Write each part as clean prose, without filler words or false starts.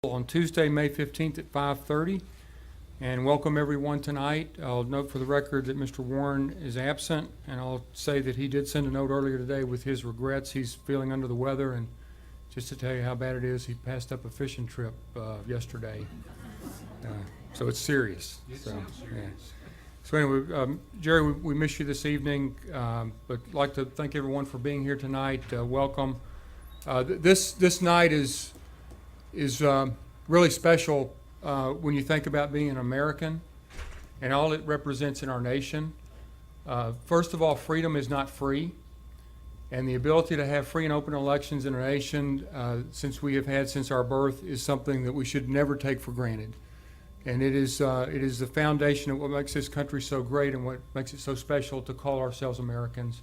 On Tuesday, May 15th at 5:30. And welcome everyone tonight. I'll note for the record that Mr. Warren is absent, and I'll say that he did send a note earlier today with his regrets. He's feeling under the weather, and just to tell you how bad it is, he passed up a fishing trip yesterday. So it's serious. So anyway, Jerry, we miss you this evening, but I'd like to thank everyone for being here tonight. Welcome. This night is really special when you think about being an American and all it represents in our nation. First of all, freedom is not free, and the ability to have free and open elections in our nation, since we have had since our birth, is something that we should never take for granted. And it is the foundation of what makes this country so great and what makes it so special to call ourselves Americans,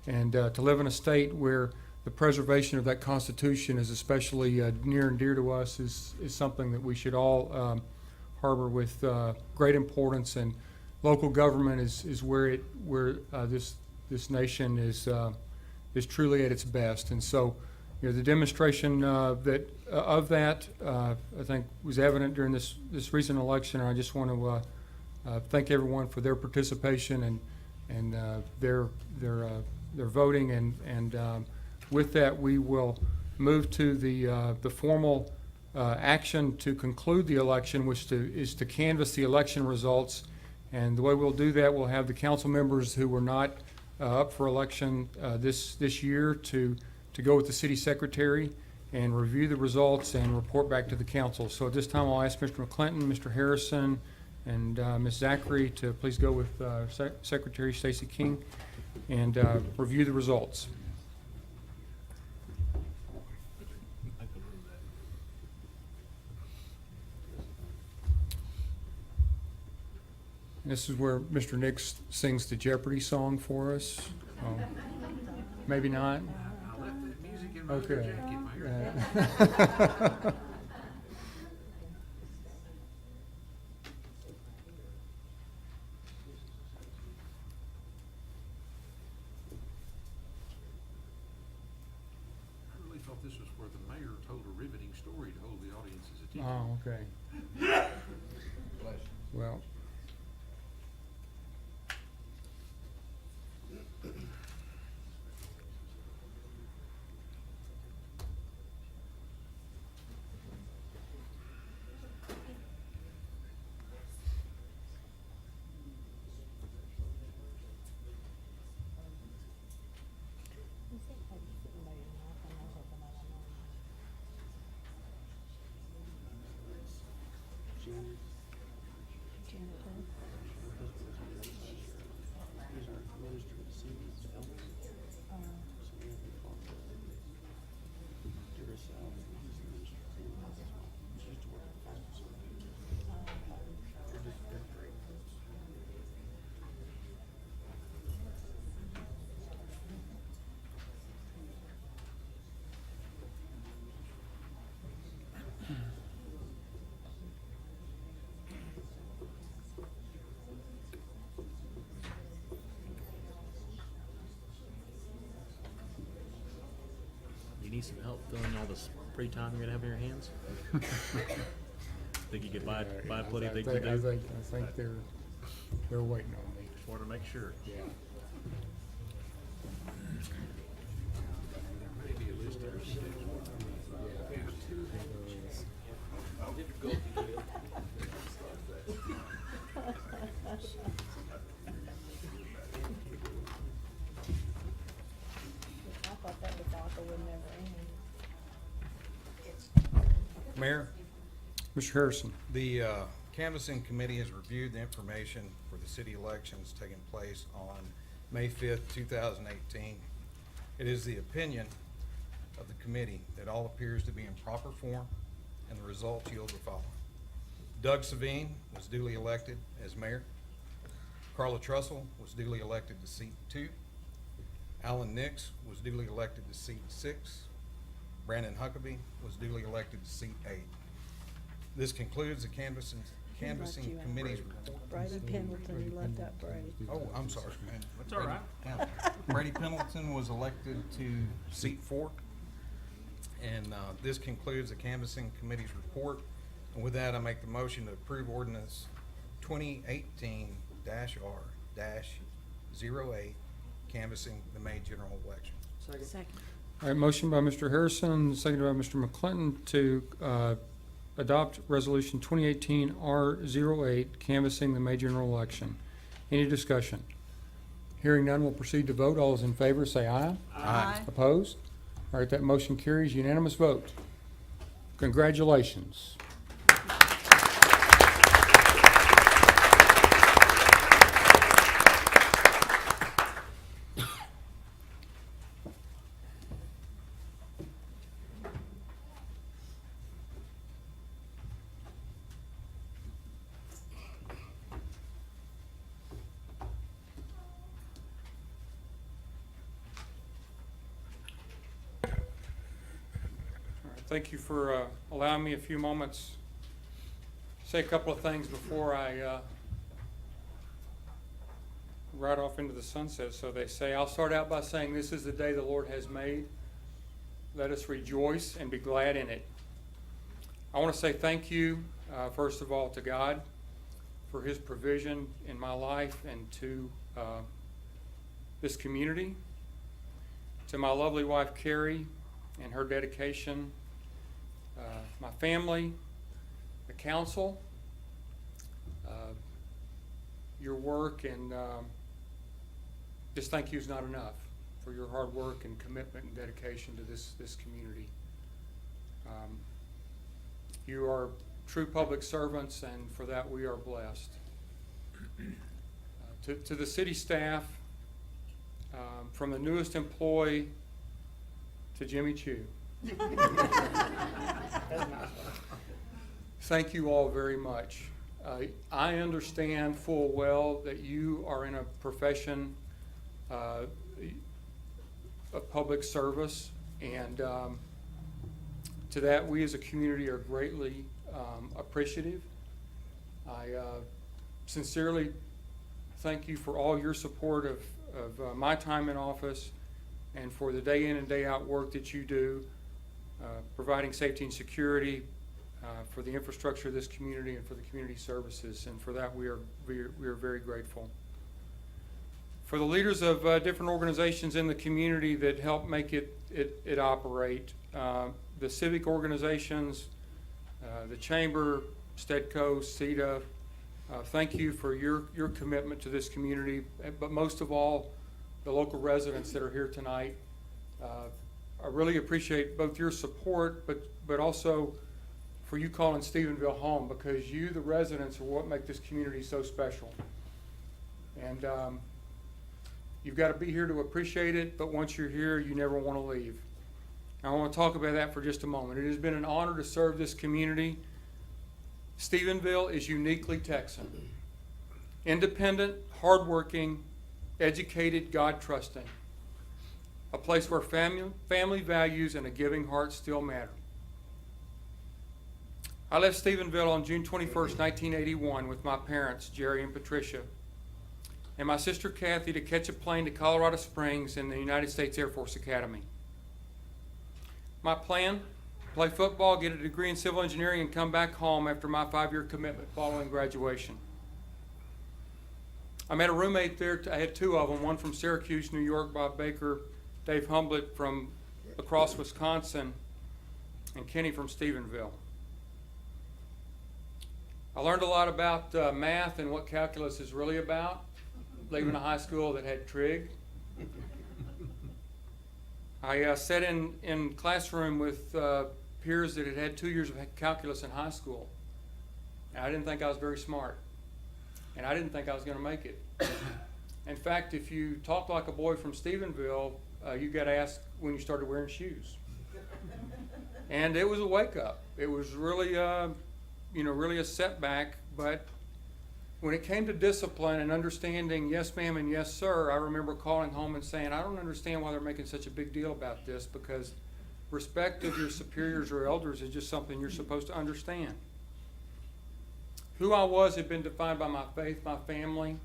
and to live in a state where the preservation of that Constitution is especially near and dear to us is something that we should all harbor with great importance. And local government is where this nation is truly at its best. And so, the demonstration of that I think was evident during this recent election. And I just want to thank everyone for their participation and their voting and with that, we will move to the formal action to conclude the election, which is to canvass the election results. And the way we'll do that, we'll have the council members who were not up for election this year to go with the city secretary and review the results and report back to the council. So at this time, I'll ask Mr. McClinton, Mr. Harrison, and Ms. Zachary to please go with Secretary Stacey King and review the results. This is where Mr. Nix sings the Jeopardy song for us. Maybe not? I left that music in my Okay. jacket. I really thought this was where the mayor told a riveting story to hold the audience's attention. Oh, okay. Well. You need some help filling all this free time you're gonna have in your hands? Think you could buy plenty of things to do? I think they're waiting on me. Just wanted to make sure. Yeah. There may be a list of receipts. I thought that was awful, would never end. Mayor, Mr. Harrison. the canvassing committee has reviewed the information for the city elections taking place on May 5th, 2018. It is the opinion of the committee that all appears to be in proper form, and the results yield the following. Doug Savine was duly elected as mayor. Carla Trussell was duly elected to seat 2. Alan Nix was duly elected to seat 6. Brandon Huckabee was duly elected to seat 8. This concludes the canvassing committee's report. Brady Pendleton, he left out Brady. Oh, I'm sorry. That's all right. Yeah. Brady Pendleton was elected to seat 4. And this concludes the canvassing committee's report. And with that, I make the motion to approve ordinance 2018-R-08, canvassing the May general election. Second. All right, motion by Mr. Harrison, seconded by Mr. McClinton to adopt Resolution 2018-R-08, canvassing the May general election. Any discussion? Hearing none, we'll proceed to vote. All those in favor say aye. Aye. Opposed? All right, that motion carries. Unanimous vote. Congratulations. Thank you for allowing me a few moments to say a couple of things before I ride off into the sunset, so they say. I'll start out by saying this is the day the Lord has made. Let us rejoice and be glad in it. I want to say thank you, first of all, to God for His provision in my life and to this community, to my lovely wife, Carrie, and her dedication, my family, the council, your work, and just thank you is not enough for your hard work and commitment and dedication to this community. You are true public servants, and for that we are blessed. To the city staff, from the newest employee to Jimmy Chu. Thank you all very much. I understand full well that you are in a profession of public service, and to that we as a community are greatly appreciative. I sincerely thank you for all your support of my time in office and for the day in and day out work that you do, providing safety and security for the infrastructure of this community and for the community services, and for that we are very grateful. For the leaders of different organizations in the community that help make it operate, the civic organizations, the Chamber, Stedco, CETA, thank you for your commitment to this community, but most of all, the local residents that are here tonight. I really appreciate both your support, but also for you calling Stephenville home, because you, the residents, are what make this community so special. And you've got to be here to appreciate it, but once you're here, you never want to leave. I want to talk about that for just a moment. It has been an honor to serve this community. Stephenville is uniquely Texan. Independent, hardworking, educated, God-trusting. A place where family values and a giving heart still matter. I left Stephenville on June 21st, 1981 with my parents, Jerry and Patricia, and my sister Kathy to catch a plane to Colorado Springs in the United States Air Force Academy. My plan, play football, get a degree in civil engineering, and come back home after my 5-year commitment following graduation. I met a roommate there. I had 2 of them, one from Syracuse, New York, Bob Baker, Dave Humblett from across Wisconsin, and Kenny from Stephenville. I learned a lot about math and what calculus is really about, leaving a high school that had trig. I sat in classroom with peers that had had 2 years of calculus in high school. And I didn't think I was very smart. And I didn't think I was going to make it. In fact, if you talk like a boy from Stephenville, you got asked when you started wearing shoes. And it was a wake-up. It was really, really a setback. But when it came to discipline and understanding yes ma'am and yes sir, I remember calling home and saying, I don't understand why they're making such a big deal about this, because respect of your superiors or elders is just something you're supposed to understand. Who I was had been defined by my faith, my family,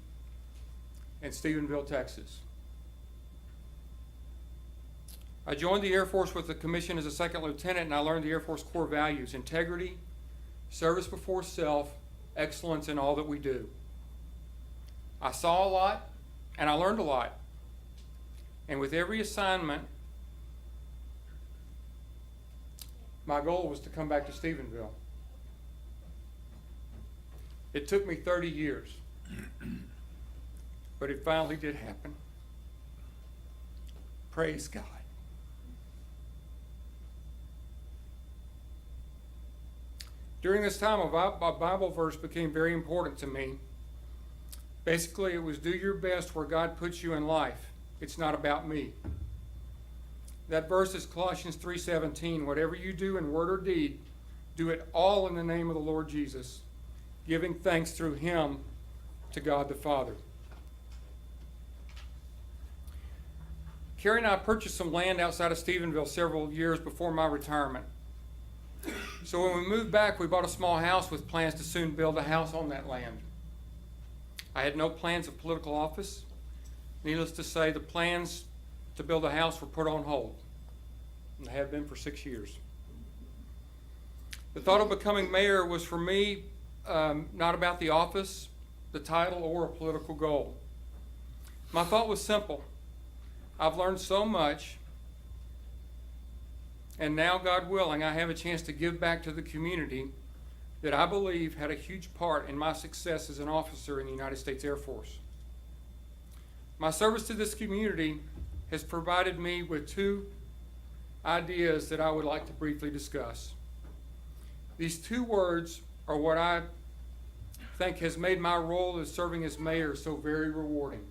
and Stephenville, Texas. I joined the Air Force with a commission as a second lieutenant, and I learned the Air Force core values: integrity, service before self, excellence in all that we do. I saw a lot, and I learned a lot. And with every assignment, my goal was to come back to Stephenville. It took me 30 years, but it finally did happen. Praise God. During this time, a Bible verse became very important to me. Basically, it was do your best where God puts you in life. It's not about me. That verse is Colossians 3:17. Whatever you do in word or deed, do it all in the name of the Lord Jesus, giving thanks through him to God the Father. Carrie and I purchased some land outside of Stephenville several years before my retirement. So when we moved back, we bought a small house with plans to soon build a house on that land. I had no plans of political office. Needless to say, the plans to build a house were put on hold, and they have been for 6 years. The thought of becoming mayor was for me not about the office, the title, or a political goal. My thought was simple. I've learned so much, and now, God willing, I have a chance to give back to the community that I believe had a huge part in my success as an officer in the United States Air Force. My service to this community has provided me with two ideas that I would like to briefly discuss. These two words are what I think has made my role as serving as mayor so very rewarding.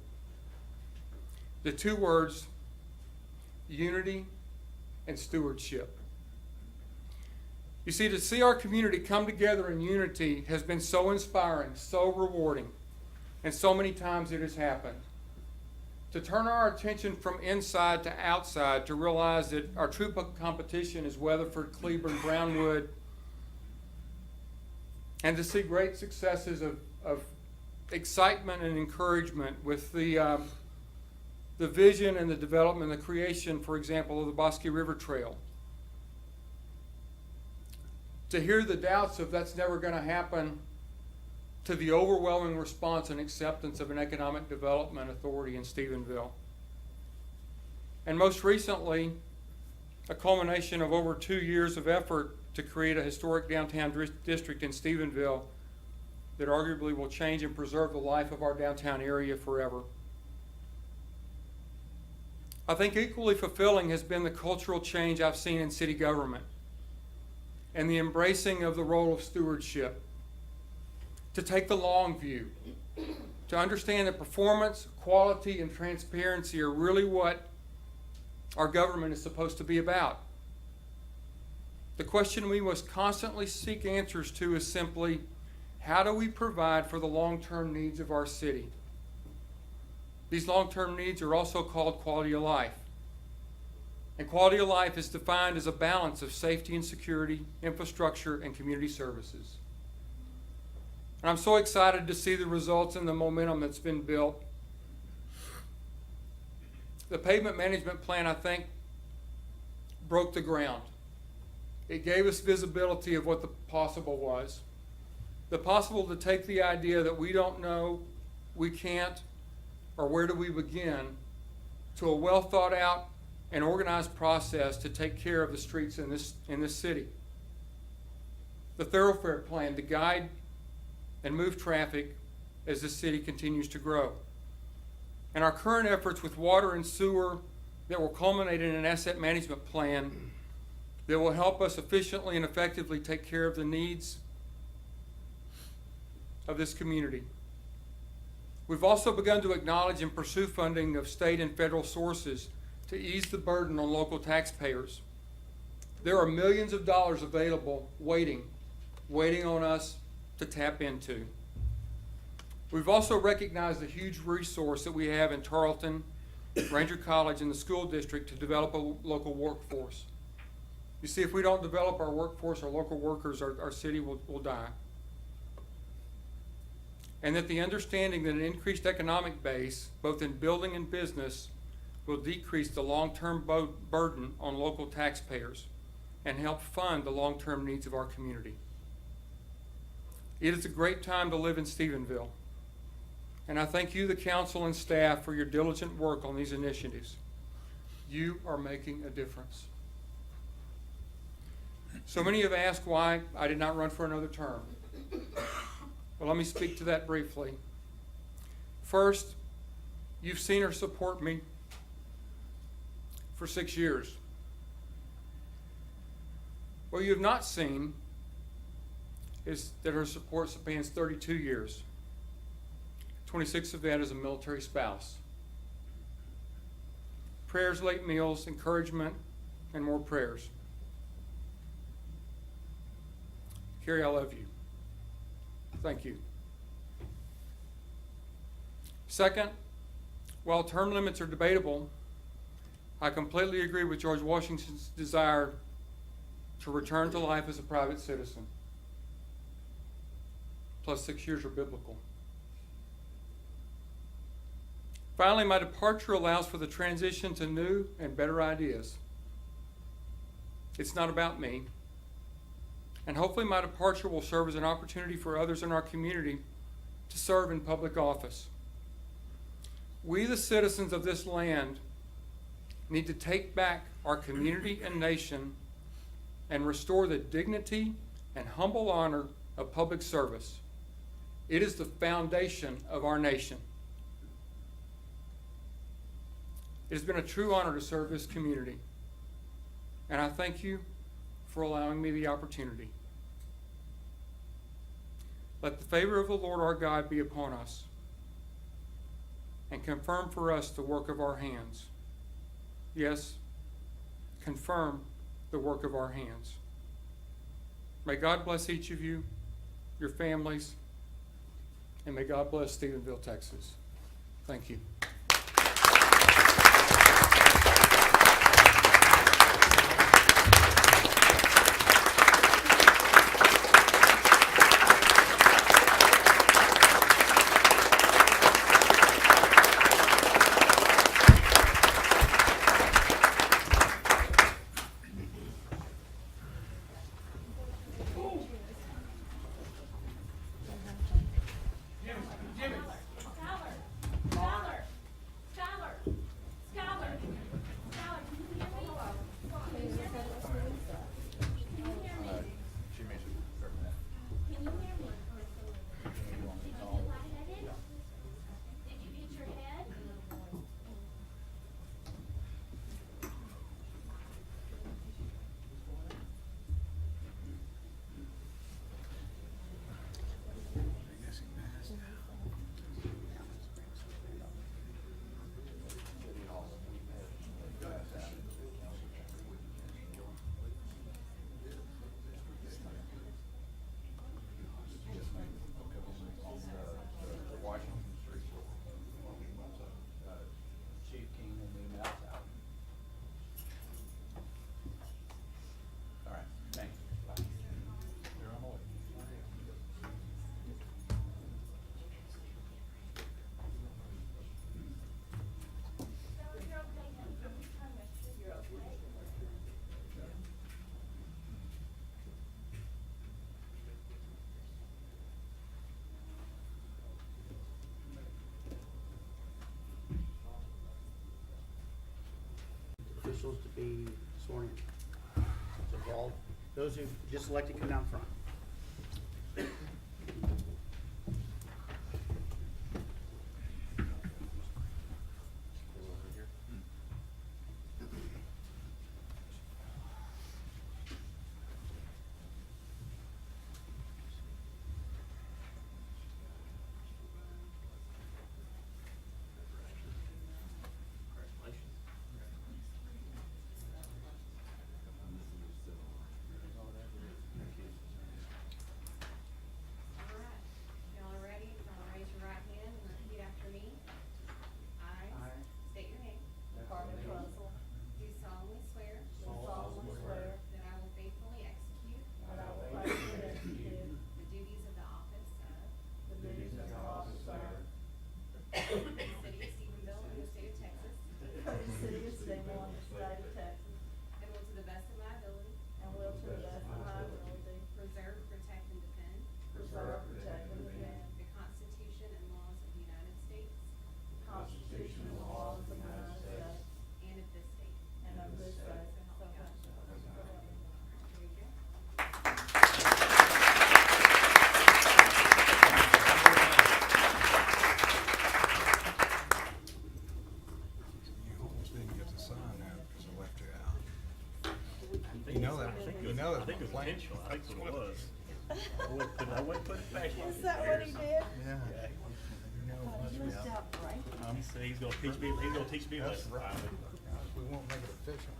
The two words, unity and stewardship. You see, to see our community come together in unity has been so inspiring, so rewarding, and so many times it has happened. To turn our attention from inside to outside, to realize that our true competition is Weatherford, Cleburne, Brownwood, and to see great successes of excitement and encouragement with the vision and the development, the creation, for example, of the Bosque River Trail. To hear the doubts of that's never going to happen, to the overwhelming response and acceptance of an economic development authority in Stephenville. And most recently, a culmination of over 2 years of effort to create a historic downtown district in Stephenville that arguably will change and preserve the life of our downtown area forever. I think equally fulfilling has been the cultural change I've seen in city government and the embracing of the role of stewardship, to take the long view, to understand that performance, quality, and transparency are really what our government is supposed to be about. The question we must constantly seek answers to is simply, how do we provide for the long-term needs of our city? These long-term needs are also called quality of life. And quality of life is defined as a balance of safety and security, infrastructure, and community services. And I'm so excited to see the results and the momentum that's been built. The pavement management plan, I think, broke the ground. It gave us visibility of what the possible was. The possible to take the idea that we don't know, we can't, or where do we begin, to a well thought out and organized process to take care of the streets in this city. The thoroughfare plan to guide and move traffic as the city continues to grow. And our current efforts with water and sewer that will culminate in an asset management plan that will help us efficiently and effectively take care of the needs of this community. We've also begun to acknowledge and pursue funding of state and federal sources to ease the burden on local taxpayers. There are millions of dollars available waiting on us to tap into. We've also recognized the huge resource that we have in Tarleton, Ranger College, and the school district to develop a local workforce. You see, if we don't develop our workforce, our local workers, our city will die. And that the understanding that an increased economic base, both in building and business, will decrease the long-term burden on local taxpayers and help fund the long-term needs of our community. It is a great time to live in Stephenville, and I thank you, the council and staff, for your diligent work on these initiatives. You are making a difference. So many have asked why I did not run for another term. Well, let me speak to that briefly. First, you've seen her support me for 6 years. What you have not seen is that her support spans 32 years. 26 of that as a military spouse. Prayers, late meals, encouragement, and more prayers. Carrie, I love you. Thank you. Second, while term limits are debatable, I completely agree with George Washington's desire to return to life as a private citizen. Plus 6 years are biblical. Finally, my departure allows for the transition to new and better ideas. It's not about me. And hopefully my departure will serve as an opportunity for others in our community to serve in public office. We, the citizens of this land, need to take back our community and nation and restore the dignity and humble honor of public service. It is the foundation of our nation. It has been a true honor to serve this community, and I thank you for allowing me the opportunity. Let the favor of the Lord our God be upon us, and confirm for us the work of our hands. Yes, confirm the work of our hands. May God bless each of you, your families, and may God bless Stephenville, Texas. Thank you. Officials to be sworn in. So all those who just elected, come down front. You know that, you know I that's think my it was plan. intentional, I think that's what it was. I wouldn't put it past you. Is that what he did? Yeah. He missed out right. He said he's gonna teach me, he's gonna teach me a lesson. Gosh, we won't make it official.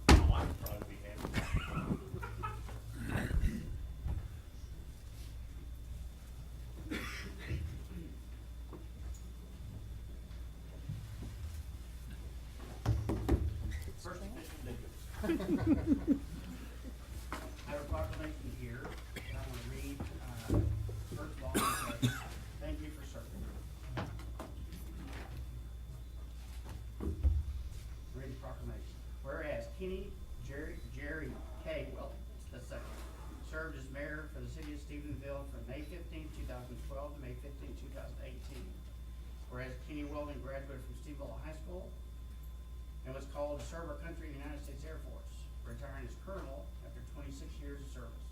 I would probably be happy. First official duty. I have a proclamation here that I want to read. First of all, I say, thank you for serving. Read the proclamation. Whereas Kenny Jerry K. Wellens II served as mayor for the city of Stephenville from May 15, 2012 to May 15, 2018. Whereas Kenny Weldon graduated from Stephenville High School and was called to serve our country in the United States Air Force, retiring as colonel after 26 years of service.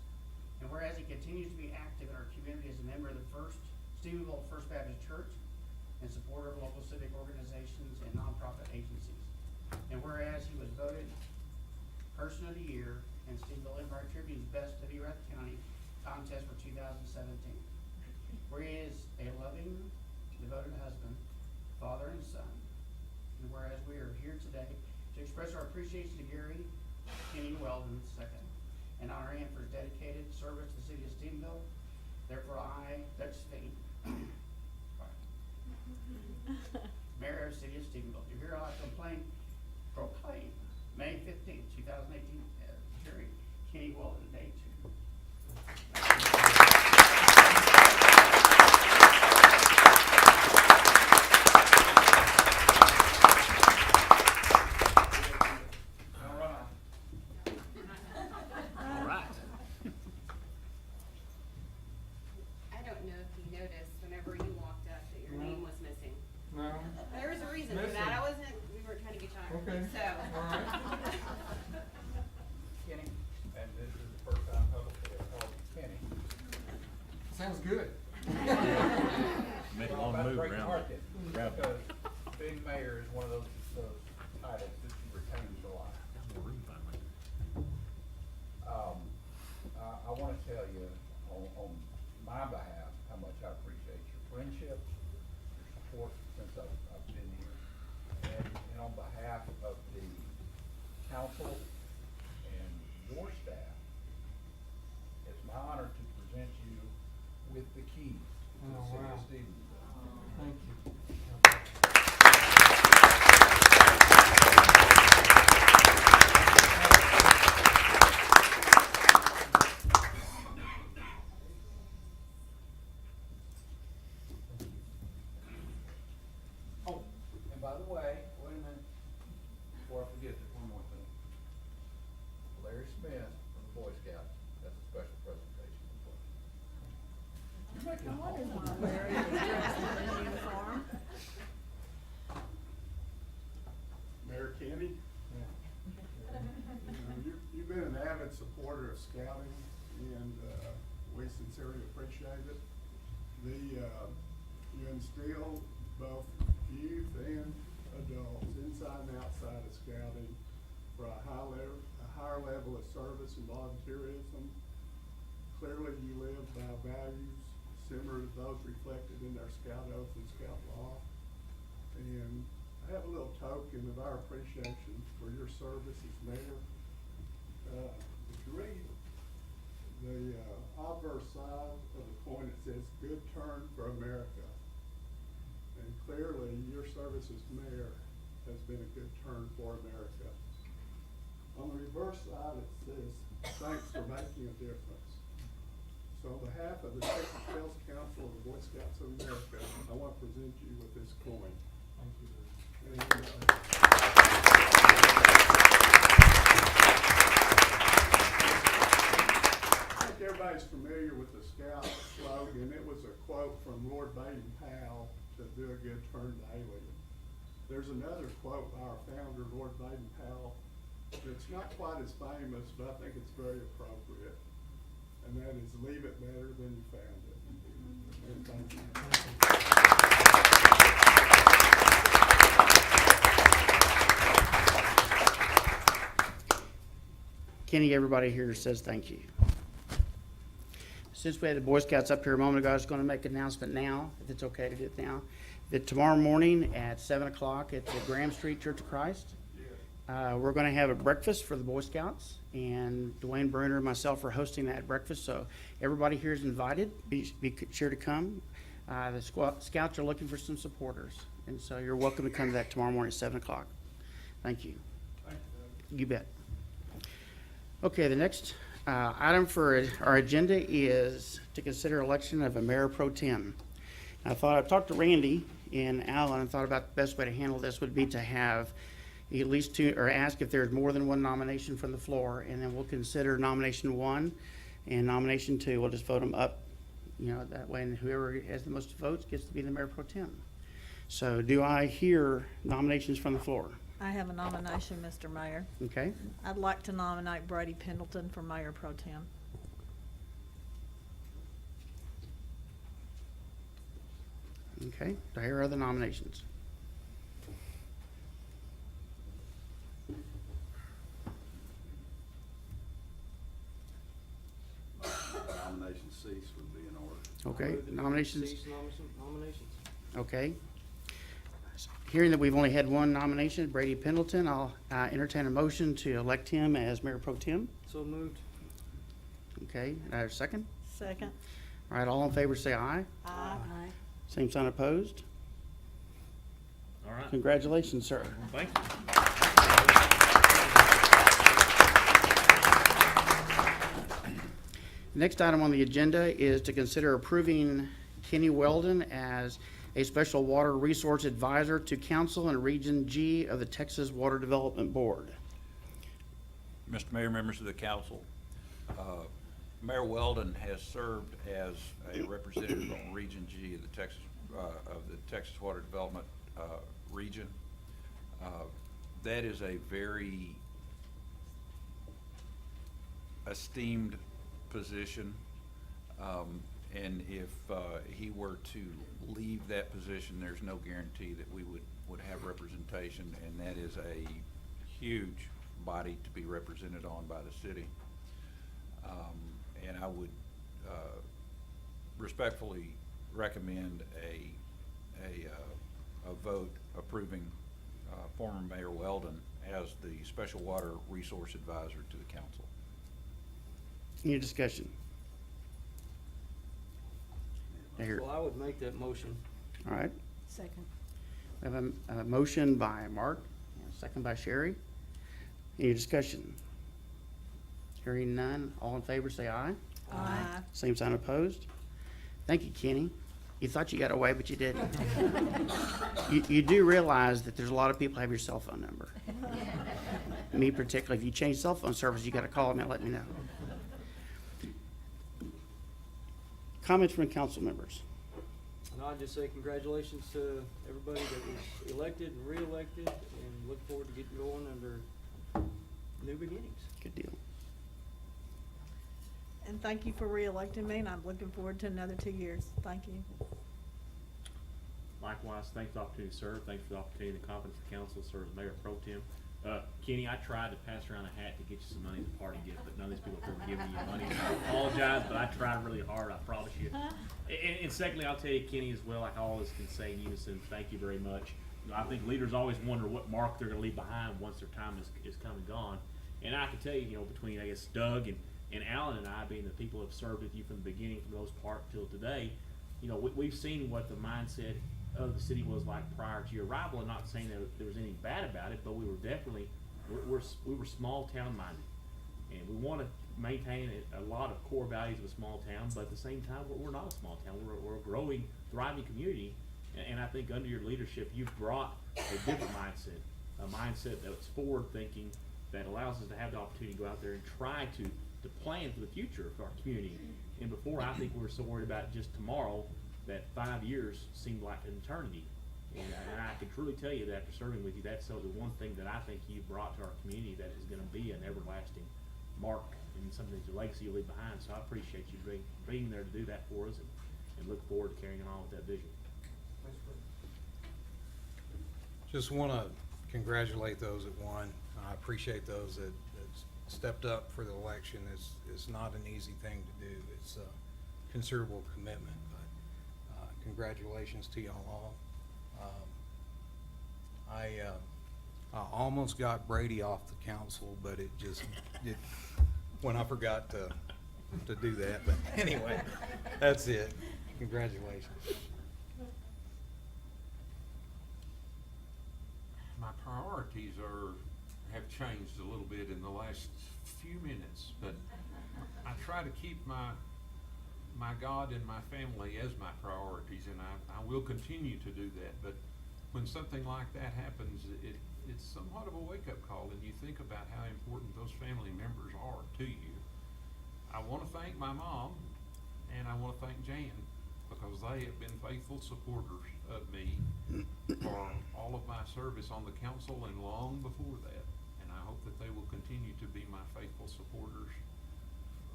And whereas he continues to be active in our community as a member of the Stephenville First Baptist Church and supporter of local civic organizations and nonprofit agencies. And whereas he was voted Person of the Year in Stephenville Empire Tribune's Best of Erath County contest for 2017. Where he is a loving, devoted husband, father, and son. And whereas we are here today to express our appreciation to Gary Kenny Weldon II and honor him for his dedicated service to the city of Stephenville, therefore I, Dutch Spain, Mayor of the city of Stephenville, do hereby proclaim May 15, 2018 as Jerry Kenny Weldon Day 2. All right. I don't know if you noticed whenever you walked up that your name was missing. No? There was a reason for Missing. that. We weren't trying to get you on. Okay. So. All right. Kenny, and this is the first time publicly I've called you Kenny. Sounds good. Make a Well, long about move breaking around. heart then, Grab it. because being mayor is one of those titles that you retain for life. More room finally. I wanna tell you on my behalf, how much I appreciate your friendship, your support since I've been here. And on behalf of the council and your staff, it's my honor to present you with the keys to the Oh, city wow. of Stephenville. Thank you. Oh, and by the way, wait a minute, before I forget, there's one more thing. Larry Smith from the Boy Scouts has a special presentation for you. You're making No wonder all why Larry is dressed in a uniform. Mayor Kenny, you've been an avid supporter of scouting, and we sincerely appreciate it. You instill both youth and adults, inside and outside of scouting, for a higher level of service and volunteerism. Clearly, you live by values similar to those reflected in our Scout Oath and Scout Law. And I have a little token of our appreciation for your service as mayor. If you read the obverse side of the coin, it says, "Good turn for America." And clearly, your service as mayor has been a good turn for America. On the reverse side, it says, "Thanks for making a difference." So on behalf of the Texas Sales Council of the Boy Scouts of America, I want to present you with this coin. Thank you. And, I think everybody's familiar with the Scout slogan. It was a quote from Lord Baden-Powell to do a good turn daily. There's another quote by our founder, Lord Baden-Powell, that's not quite as famous, but I think it's very appropriate. And that is, "Leave it better than you found it." And thank you. Kenny, everybody here says thank you. Since we had the Boy Scouts up here a moment ago, I was going to make an announcement now, if it's okay to do it now, that tomorrow morning at 7 o'clock at the Graham Street Church of Christ, we're going to have a breakfast for the Boy Scouts, and Dwayne Bruner and myself are hosting that breakfast, so everybody here is invited. Be sure to come. The Scouts are looking for some supporters, and so you're welcome to come to that tomorrow morning at 7 o'clock. Thank you. You bet. Okay, the next item for our agenda is to consider election of a mayor pro tem. I thought I'd talk to Randy and Alan and thought about the best way to handle this would be to have at least two, or ask if there's more than one nomination from the floor, and then we'll consider nomination 1 and nomination 2. We'll just vote them up, you know, that way, and whoever has the most votes gets to be the mayor pro tem. So do I hear nominations from the floor? I have a nomination, Mr. Mayor. Okay, I'd like to nominate Brady Pendleton for Mayor Pro Tem. okay. Do I hear other nominations? Nomination cease would be in order. Okay, nominations, Nominations. okay. Hearing that we've only had one nomination, Brady Pendleton, I'll entertain a motion to elect him as Mayor Pro Tem. So moved. Okay, I have a second. Second. All right, all in favor say aye. Aye. Same sign opposed. All right. Congratulations, sir. Thank you. Next item on the agenda is to consider approving Kenny Weldon as a Special Water Resource Advisor to Council and Region G of the Texas Water Development Board. Mr. Mayor, members of the council, Mayor Weldon has served as a representative on Region G of the Texas Water Development region. That is a very esteemed position, and if he were to leave that position, there's no guarantee that we would have representation, and that is a huge body to be represented on by the city. And I would respectfully recommend a vote approving former Mayor Weldon as the Special Water Resource Advisor to the council. Any discussion? I hear- Well, I would make that motion. All right, Second. we have a motion by Mark, and a second by Sherry. Any discussion? Hearing none, all in favor say aye. Aye. Same sign opposed. Thank you, Kenny. You thought you got away, but you didn't. You do realize that there's a lot of people have your cell phone number. Me particularly, if you change cell phone service, you gotta call me and let me know. Comments from council members? And I'd just say congratulations to everybody that was elected and re-elected, and look forward to getting going under new beginnings. Good deal. And thank you for re-electing me, and I'm looking forward to another 2 years. Thank you. Likewise, thanks for the opportunity to serve. Thanks for the opportunity and the confidence of the council to serve as Mayor Pro Tem. Kenny, I tried to pass around a hat to get you some money as a party gift, but none of these people have ever given you money. I apologize, but I tried really hard, I promise you. And secondly, I'll tell you, Kenny, as well, like I always can say in unison, thank you very much. You know, I think leaders always wonder what mark they're gonna leave behind once their time is come and gone. And I can tell you, you know, between, I guess, Doug and Alan and I being the people who have served with you from the beginning, for the most part, till today, you know, we've seen what the mindset of the city was like prior to your arrival, and not saying that there was anything bad about it, but we were definitely, we were small town minded, and we want to maintain a lot of core values of a small town, but at the same time, we're not a small town. We're a growing, thriving community, and I think under your leadership, you've brought a different mindset, a mindset that's forward thinking, that allows us to have the opportunity to go out there and try to plan for the future of our community. And before, I think we were so worried about just tomorrow that 5 years seemed like an eternity. And I can truly tell you that after serving with you, that's the one thing that I think you brought to our community that is going to be an everlasting mark and something that's a legacy you leave behind. So I appreciate you being there to do that for us, and look forward to carrying on with that vision. Just want to congratulate those that won. I appreciate those that stepped up for the election is not an easy thing to do. It's a considerable commitment, but congratulations to y'all all. I almost got Brady off the council, but it when I forgot to do that. But anyway, that's it. Congratulations. My priorities have changed a little bit in the last few minutes, but I try to keep my God and my family as my priorities, and I will continue to do that. But when something like that happens, it's somewhat of a wake-up call, and you think about how important those family members are to you. I want to thank my mom, and I want to thank Jan, because they have been faithful supporters of me for all of my service on the council and long before that. And I hope that they will continue to be my faithful supporters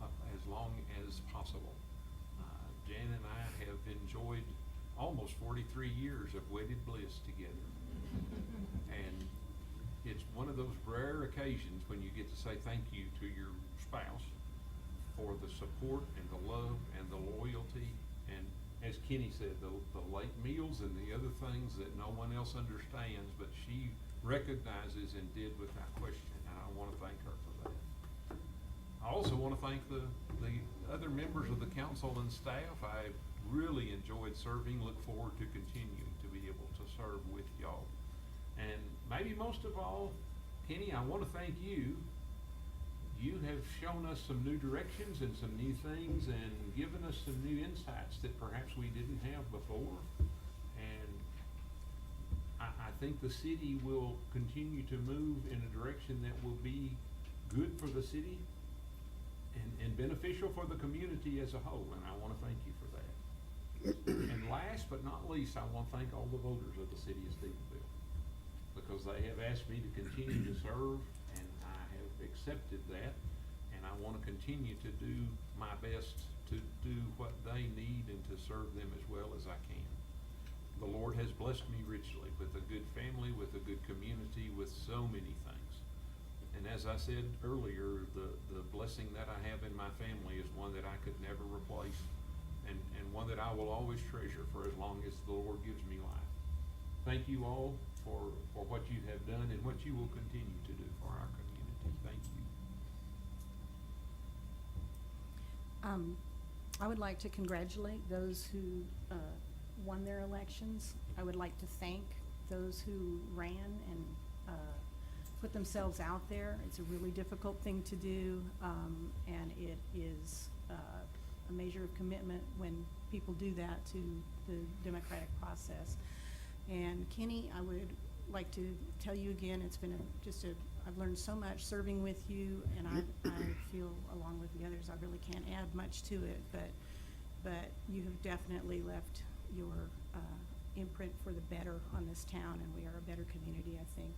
as long as possible. Jan and I have enjoyed almost 43 years of wedded bliss together. And it's one of those rare occasions when you get to say thank you to your spouse for the support and the love and the loyalty, and as Kenny said, the late meals and the other things that no one else understands, but she recognizes and did without question, and I want to thank her for that. I also want to thank the other members of the council and staff. I really enjoyed serving, look forward to continuing to be able to serve with y'all. And maybe most of all, Kenny, I want to thank you. You have shown us some new directions and some new things and given us some new insights that perhaps we didn't have before. And I think the city will continue to move in a direction that will be good for the city and beneficial for the community as a whole. And I want to thank you for that. And last but not least, I want to thank all the voters of the city of Stephenville, because they have asked me to continue to serve, and I have accepted that, and I want to continue to do my best to do what they need and to serve them as well as I can. The Lord has blessed me richly with a good family, with a good community, with so many things. And as I said earlier, the blessing that I have in my family is one that I could never replace, and one that I will always treasure for as long as the Lord gives me life. Thank you all for what you have done and what you will continue to do for our community. Thank you. I would like to congratulate those who won their elections. I would like to thank those who ran and put themselves out there. It's a really difficult thing to do, and it is a measure of commitment when people do that to the democratic process. And Kenny, I would like to tell you again, it's been I've learned so much serving with you, and I feel, along with the others, I really can't add much to it, but you have definitely left your imprint for the better on this town, and we are a better community, I think.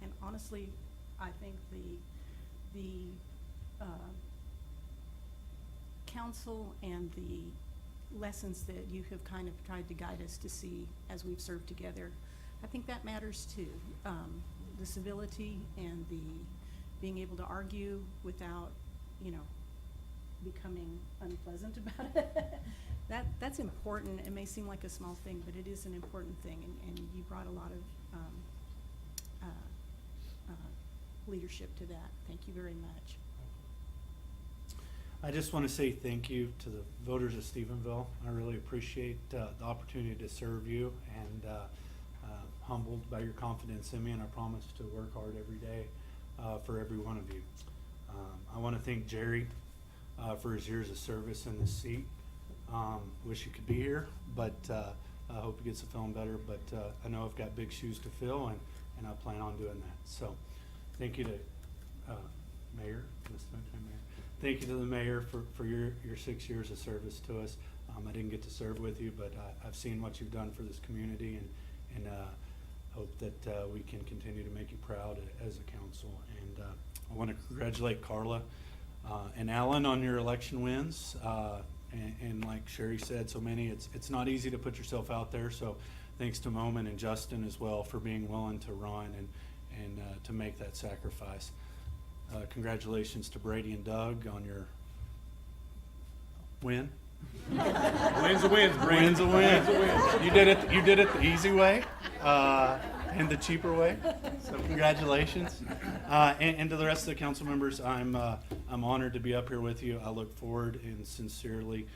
And honestly, I think the council and the lessons that you have kind of tried to guide us to see as we've served together, I think that matters too. The civility and the being able to argue without, becoming unpleasant about it. That's important. It may seem like a small thing, but it is an important thing, and you brought a lot of leadership to that. Thank you very much. I just want to say thank you to the voters of Stephenville. I really appreciate the opportunity to serve you, and humbled by your confidence in me, and I promise to work hard every day for every one of you. I want to thank Jerry for his years of service in this seat. Wish he could be here, but I hope he gets to feeling better. But I know I've got big shoes to fill, and I plan on doing that. So thank you to Mayor, thank you to the mayor for your 6 years of service to us. I didn't get to serve with you, but I've seen what you've done for this community, and hope that we can continue to make you proud as a council. And I want to congratulate Carla and Alan on your election wins. And like Sherry said, so many, it's not easy to put yourself out there. So thanks to Moman and Justin as well for being willing to run and to make that sacrifice. Congratulations to Brady and Doug on your win. Wins a wins, Brady. Win's a win. You did it the easy way, and the cheaper way. So congratulations. And to the rest of the council members, I'm honored to be up here with you. I look forward and sincerely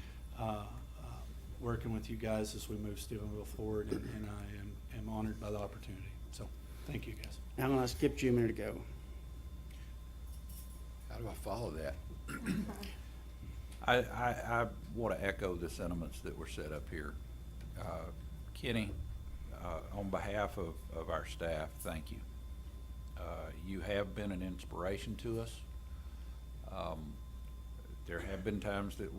working with you guys as we move Stephenville forward, and I am honored by the opportunity. So thank you, guys. I'm gonna skip you a minute ago. How do I follow that? I want to echo the sentiments that were said up here. Kenny, on behalf of our staff, thank you. You have been an inspiration to us. There have been times that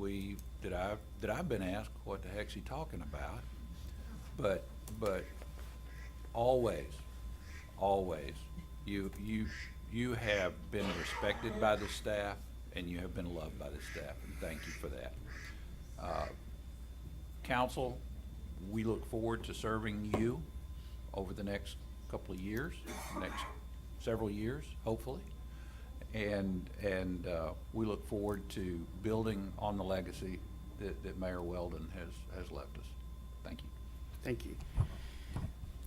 I've been asked, what the heck's he talking about? But always, you have been respected by the staff, and you have been loved by the staff, and thank you for that. Council, we look forward to serving you over the next couple of years, next several years, hopefully. And we look forward to building on the legacy that Mayor Weldon has left us. Thank you. Thank you.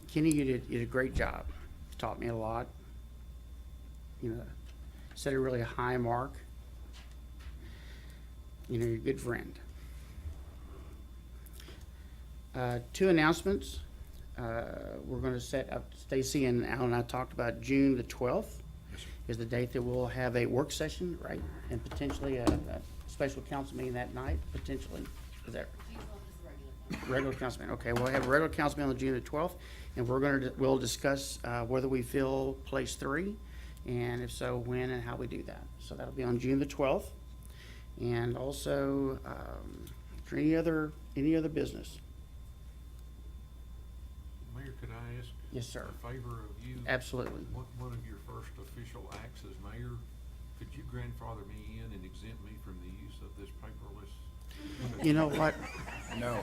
Kenny, you did a great job. Taught me a lot. You know, set a really high mark. You know, you're a good friend. 2 announcements. We're going to set up, Stacy and Al and I talked about June the 12th is the date that we'll have a work session, right? And potentially a special council meeting that night, potentially. Is that regular council meeting? Okay, we'll have a regular council meeting on June the 12th, and we'll discuss whether we fill place 3, and if so, when and how we do that. So that'll be on June the 12th. And also, for any other business? Mayor, could I ask? Yes, sir. A favor of you? Absolutely. One of your first official acts as mayor, could you grandfather me in and exempt me from the use of this paperless? You know what? No.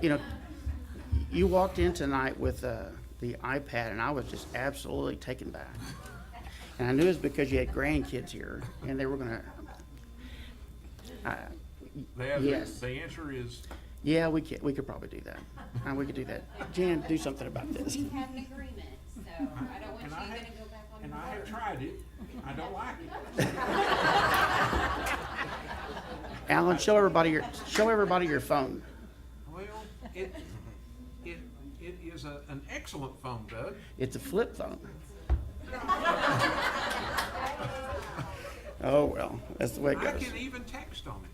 You know, you walked in tonight with the iPad, and I was just absolutely taken back. And I knew it was because you had grandkids here, and they were gonna. Yes. The answer is, Yeah, we could probably do that. We could do that. Jan, do something about this. We have an agreement, so I don't want you and to I have, go back on and your I have word. tried it. I don't like it. Alan, show everybody your phone. Well, it is an excellent phone, Doug. It's a flip phone. Oh, well, that's the way it I goes. can even text on it.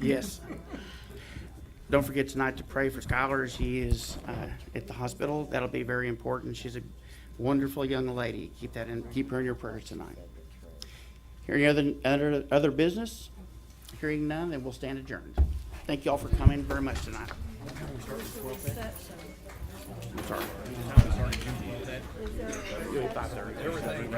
Yes. Don't forget tonight to pray for Skylar. She is at the hospital. That'll be very important. She's a wonderful young lady. Keep her in your prayers tonight. Hearing other business? Hearing none, then we'll stand adjourned. Thank you all for coming very much tonight. I'm sorry. 5:30.